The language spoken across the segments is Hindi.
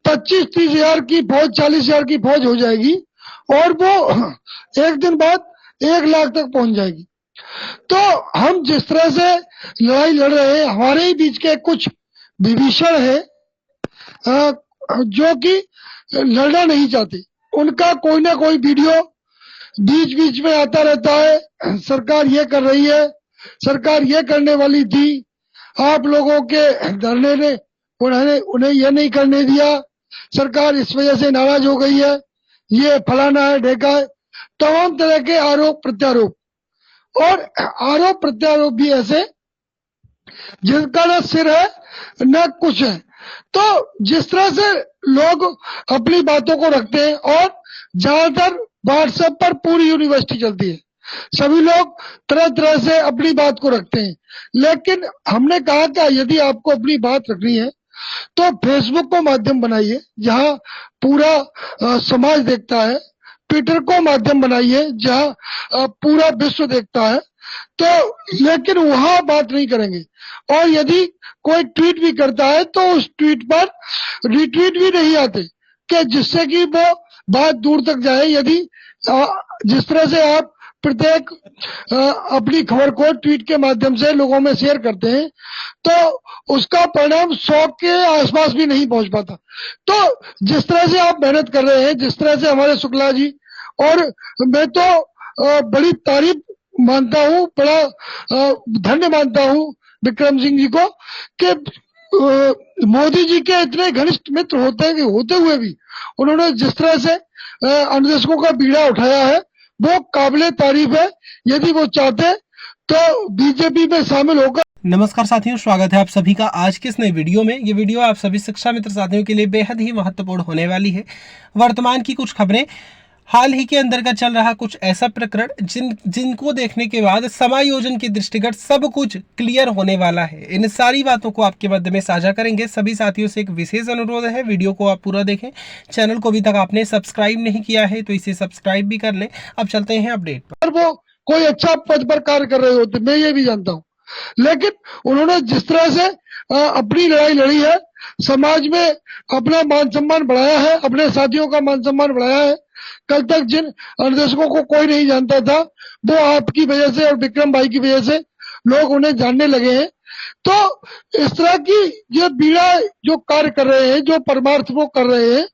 25-30 हजार की फौज, 40 हजार की फौज हो जाएगी और वो एक दिन बाद 1 लाख तक पहुंच जाएगी। तो हम जिस तरह से लड़ाई लड़ रहे हैं, हमारे ही बीच के कुछ विभीषण है जो कि लड़ना नहीं चाहते। उनका कोई ना कोई वीडियो बीच बीच में आता रहता है, सरकार ये कर रही है, सरकार ये करने वाली थी, आप लोगों के धरने ने उन्हें ये नहीं करने दिया, सरकार इस वजह से नाराज हो गई है, ये फलाना है, ढेका है, तमाम तरह के आरोप प्रत्यारोप। और आरोप प्रत्यारोप भी ऐसे जिनका न सिर है न कुछ है। तो जिस तरह से लोग अपनी बातों को रखते हैं, और ज्यादातर व्हाट्सएप पर पूरी यूनिवर्सिटी चलती है, सभी लोग तरह तरह से अपनी बात को रखते हैं। लेकिन हमने कहा कि यदि आपको अपनी बात रखनी है तो फेसबुक को माध्यम बनाइए जहां पूरा समाज देखता है, ट्विटर को माध्यम बनाइए जहां पूरा विश्व देखता है। तो लेकिन वहां बात नहीं करेंगे, और यदि कोई ट्वीट भी करता है तो उस ट्वीट पर रिट्वीट भी नहीं आते कि जिससे कि वो बात दूर तक जाए। यदि जिस तरह से आप प्रत्येक अपनी खबर को ट्वीट के माध्यम से लोगों में शेयर करते हैं तो उसका परिणाम 100 के आसपास भी नहीं पहुंच पाता। तो जिस तरह से आप मेहनत कर रहे हैं, जिस तरह से हमारे शुक्ला जी, और मैं तो बड़ी तारीफ मानता हूँ, बड़ा धन्य मानता हूँ विक्रम सिंह जी को कि मोदी जी के इतने घनिष्ठ मित्र होते हुए भी उन्होंने जिस तरह से अन्वेषकों का बीड़ा उठाया है वो काबिले तारीफ है। यदि वो चाहते तो बीजेपी में शामिल होकर। नमस्कार साथियों, स्वागत है आप सभी का आज के इस नए वीडियो में। ये वीडियो आप सभी शिक्षा मित्र साथियों के लिए बेहद ही महत्वपूर्ण होने वाली है। वर्तमान की कुछ खबरें, हाल ही के अंदर का चल रहा कुछ ऐसा प्रकरण जिनको देखने के बाद समायोजन के दृष्टिगत सब कुछ क्लियर होने वाला है। इन सारी बातों को आपके मध्य में साझा करेंगे। सभी साथियों से एक विशेष अनुरोध है, वीडियो को आप पूरा देखें। चैनल को अभी तक आपने सब्सक्राइब नहीं किया है तो इसे सब्सक्राइब भी कर लें। अब चलते हैं अपडेट पर। वो कोई अच्छा पद पर कार्य कर रहे होते, मैं ये भी जानता हूँ, लेकिन उन्होंने जिस तरह से अपनी लड़ाई लड़ी है, समाज में अपना मान सम्मान बढ़ाया है, अपने साथियों का मान सम्मान बढ़ाया है। कल तक जिन अन्वेषकों को कोई नहीं जानता था वो आपकी वजह से और विक्रम भाई की वजह से लोग उन्हें जानने लगे हैं। तो इस तरह की ये बीड़ा जो कार्य कर रहे हैं, जो परमार्थ वो कर रहे हैं,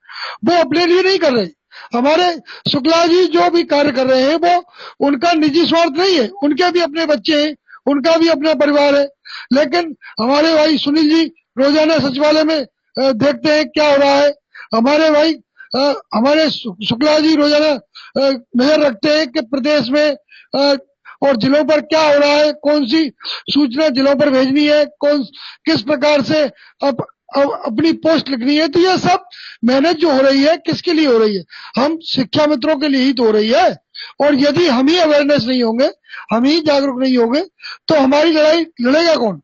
वो अपने लिए नहीं कर रहे। हमारे शुक्ला जी जो भी कार्य कर रहे हैं वो उनका निजी स्वार्थ नहीं है, उनके भी अपने बच्चे हैं, उनका भी अपना परिवार है। लेकिन हमारे भाई सुनील जी रोजाना सचिवालय में देखते हैं क्या हो रहा है। हमारे भाई हमारे शुक्ला जी रोजाना नजर रखते हैं कि प्रदेश में और जिलों पर क्या हो रहा है, कौन सी सूचना जिलों पर भेजनी है, किस प्रकार से अब अपनी पोस्ट लिखनी है। तो ये सब मेहनत जो हो रही है किसके लिए हो रही है? हम शिक्षा मित्रों के लिए ही तो हो रही है। और यदि हम ही अवेयरनेस नहीं होंगे, हम ही जागरूक नहीं होंगे तो हमारी लड़ाई लड़ेगा कौन?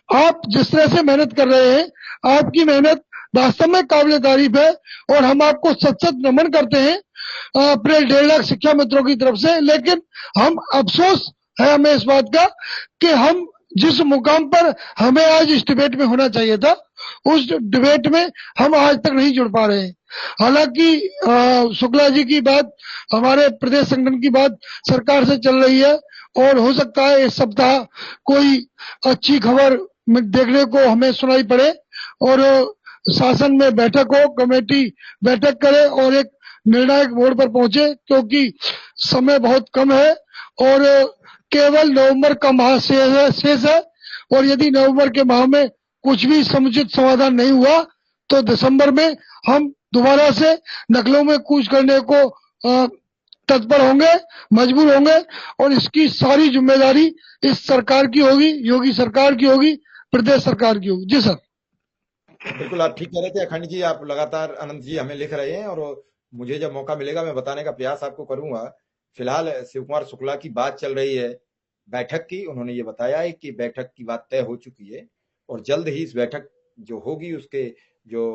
आप जिस तरह से मेहनत कर रहे हैं, आपकी मेहनत वास्तव में काबिल तारीफ है और हम आपको सच सच नमन करते हैं अपने 1.5 लाख शिक्षा मित्रों की तरफ से। लेकिन हम अफसोस है हमें इस बात का कि हम जिस मुकाम पर हमें आज इस डिबेट में होना चाहिए था, उस डिबेट में हम आज तक नहीं जुड़ पा रहे हैं। हालांकि शुक्ला जी की बात, हमारे प्रदेश संगठन की बात सरकार से चल रही है और हो सकता है इस सप्ताह कोई अच्छी खबर देखने को हमें सुनाई पड़े और शासन में बैठक हो, कमेटी बैठक करे और एक निर्णायक मोड़ पर पहुंचे, क्योंकि समय बहुत कम है और केवल नवंबर का माह शेष है। और यदि नवंबर के माह में कुछ भी समुचित समाधान नहीं हुआ तो दिसंबर में हम दोबारा से नकलों में कूच करने को तत्पर होंगे, मजबूर होंगे, और इसकी सारी जिम्मेदारी इस सरकार की होगी, योगी सरकार की होगी, प्रदेश सरकार की होगी। जी सर। बिल्कुल आप ठीक कह रहे थे अखंड जी, आप लगातार अनंत जी हमें लिख रहे हैं और मुझे जब मौका मिलेगा मैं बताने का प्रयास आपको करूंगा। फिलहाल शिव कुमार शुक्ला की बात चल रही है बैठक की। उन्होंने ये बताया है कि बैठक की बात तय हो चुकी है और जल्द ही इस बैठक जो होगी उसके जो